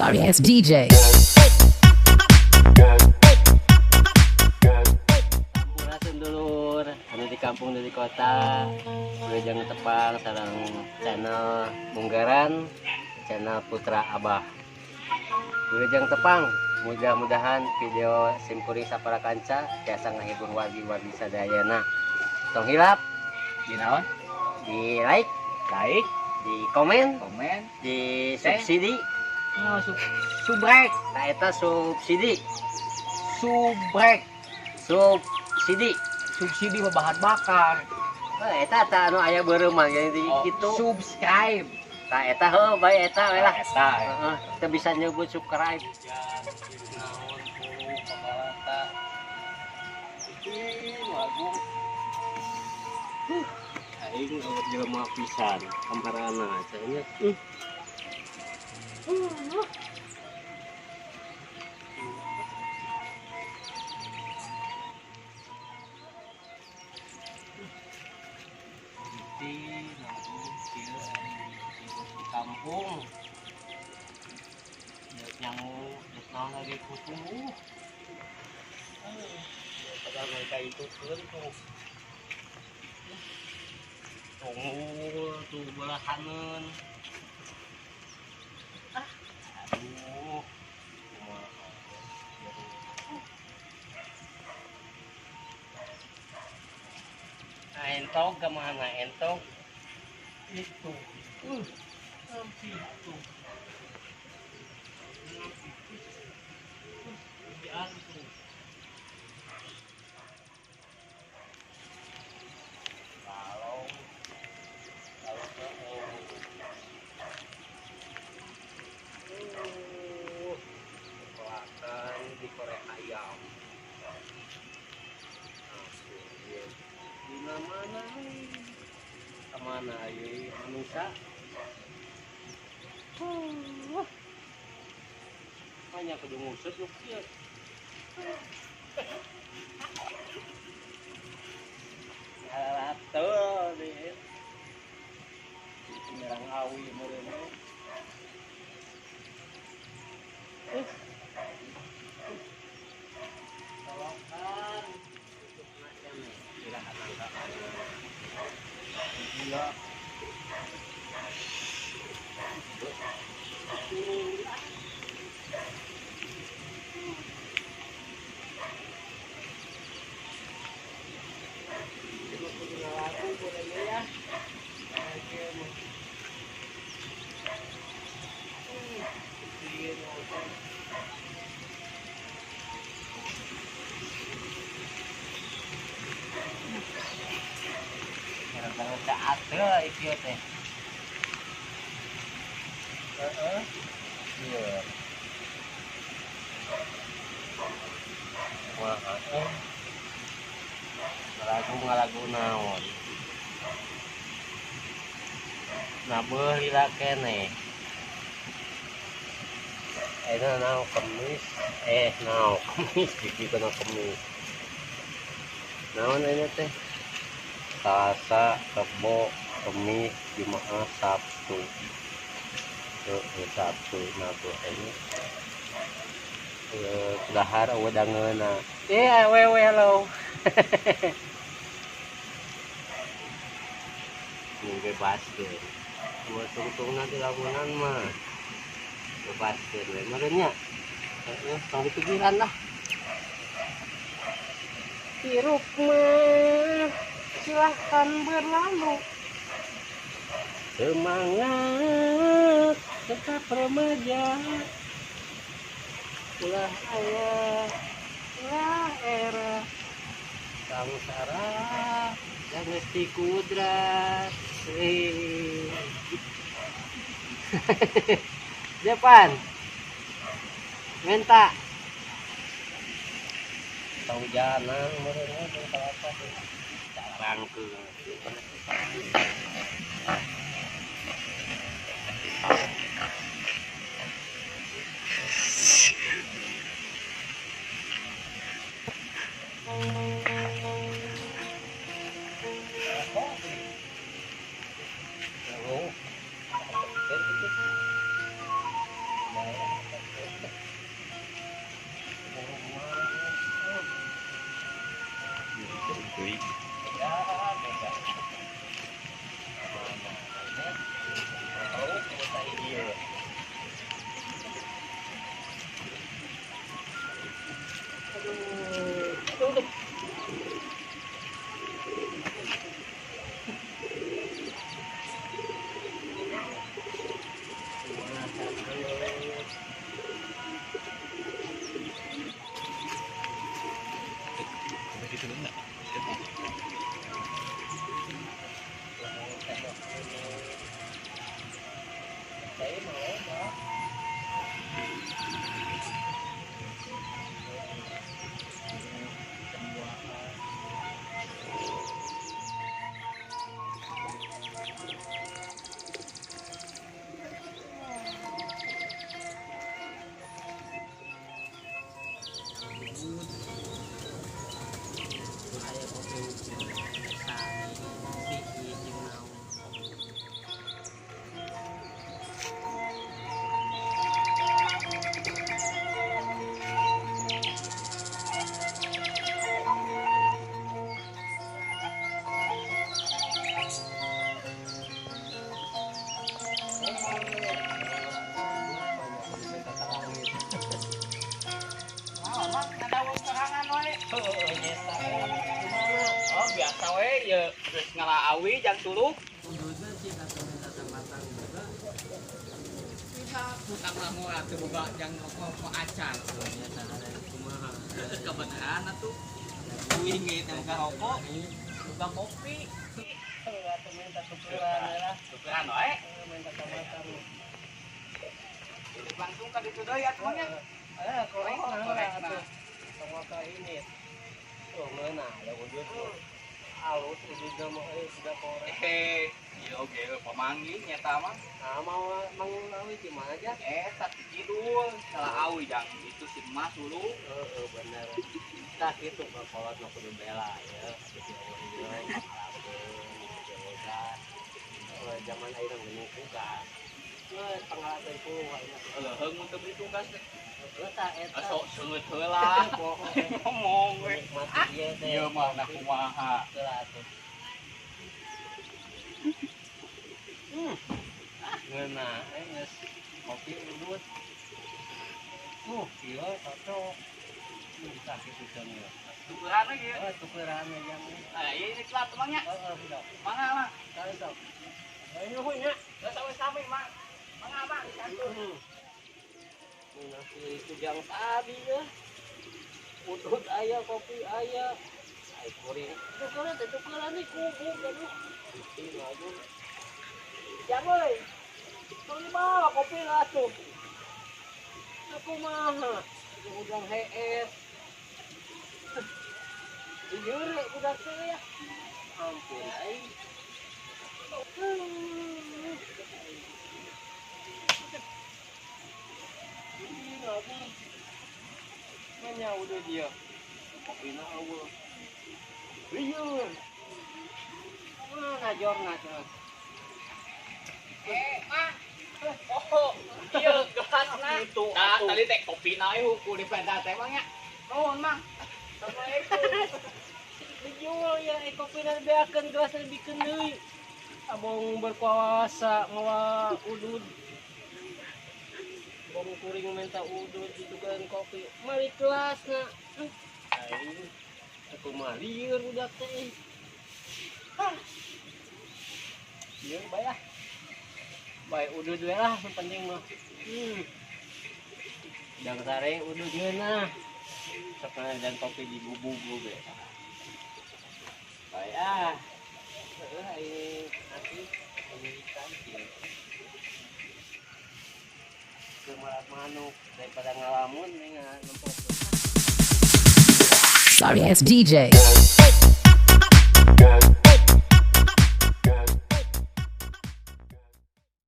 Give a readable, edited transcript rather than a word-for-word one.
sorry ass DJ. Kampung dulur, anu di kampung dari kota, Wilujeng Tepang, sareng channel Munggaran, channel Putra Abah. Wilujeng Tepang, mudah-mudahan video simpuri sapara kanca tiasa ngahibur wargi-wargi sadayana. Tong hilap, Di naon? di like, di komen, di subsidi, Oh, subrek, nah eta subsidi, subsidi mah bahan bakar. eta anu aya beureuman jadi kitu. Subscribe. Nah eta heuh bae eta we lah. Eta. Heeh, teu bisa nyebut subscribe. Aing jelema pisan kamparana cenah. Di kampung yang naon lagi kutu padahal mereka itu tuh tuh belahanan aduh nah entog kemana entog itu itu di Korea ayam di mana kemana ya manusia banyak kudu ngusut yuk ya tuh deh menyerang awi mereka tolokan untuk macam istirahat angkat gila gara-gara ada ieu teh. Iya. Wah, ngalagu naon. Nah beulila keneh. Eta naon kemis, naon kemis gigi kana kemis. Naon ini teh? Selasa, Rebo, Kamis, Jumat, Sabtu. Sabtu nah tuh ini. Dahar wedangeuna. Wewe hello. Ini bebaskeun. Buat tungtungna di lamunan mah. Bebaskeun we merenya. Tong di pikiran lah. Hirup mah silahkan berlalu. Semangat tetap remaja. Ulah ayah, ulah era. Samsara yang mesti kudrat. Depan. Minta. Tong janang merenya tong kelapa tuh. Rangkeung. Oh biasa we ya terus ngalaawi jang tuluk. Utang lamu atuh boga jang mau acan. Kebenaran atuh. Uing ge teh boga rokok, boga kopi. Atuh minta tukeran lah. Tukeran wae. Minta tamatan. Langsung ka ditu deui atuh nya. Korek korek atuh. Sama ini. Oh, mana? Ya udut. Alus udutna mah sudah korek. Ieu oge pamanggih nyata mah. Nah, mau mangulawi di mana aja? Tak kidul, salah awi jang itu si emas dulu. Bener. Tak itu kolot nu kudu bela ya. Di orang zaman ayeuna geus tugas. Pengalaman ku Heung mun teu beli tugas teh. eta eta. Sok seungeut heula. Ngomong we. Mati ieu teh. Ieu mah na kumaha. Heula atuh. Ngeuna geus kopi udut. Ieu cocok. Bisa kitu kan ya. Tukeran lagi. Tukeran yang Ieu ini plat emangnya. sudah. Mangga mah. Kali sok. Ayo nya. Geus we sami mah. Mangga mah dicatur. Nasi kujang tadi ya. Udut aya, kopi aya. Ai kuring. Tukeran nih kubu kan. Ini lagi. Jang euy. Tong bawa kopi lah tuh. Aku mah. Udang hees. Diure budak teh ya. Ampun ai. Lagi mana udah dia kopi na awal liur mana jorna tuh Mah. Oh, ieu gelasna. Nah, tadi teh kopi na we huku di peda teh mangnya. Nuhun mah. Assalamualaikum. dijual ya kopi na beakeun gelas dibikeun deui abong berkuasa ngawa udud bong kuring minta udud ditukeun kopi mari kelas na ai aku mah lieur budak teh ieu bayah bae udud we lah yang penting mah jang sare udud geuna sok dan kopi di bubuk be bayah ini nanti pemilikan kemalak manuk daripada ngalamun dengan nempok. Sorry ass DJ.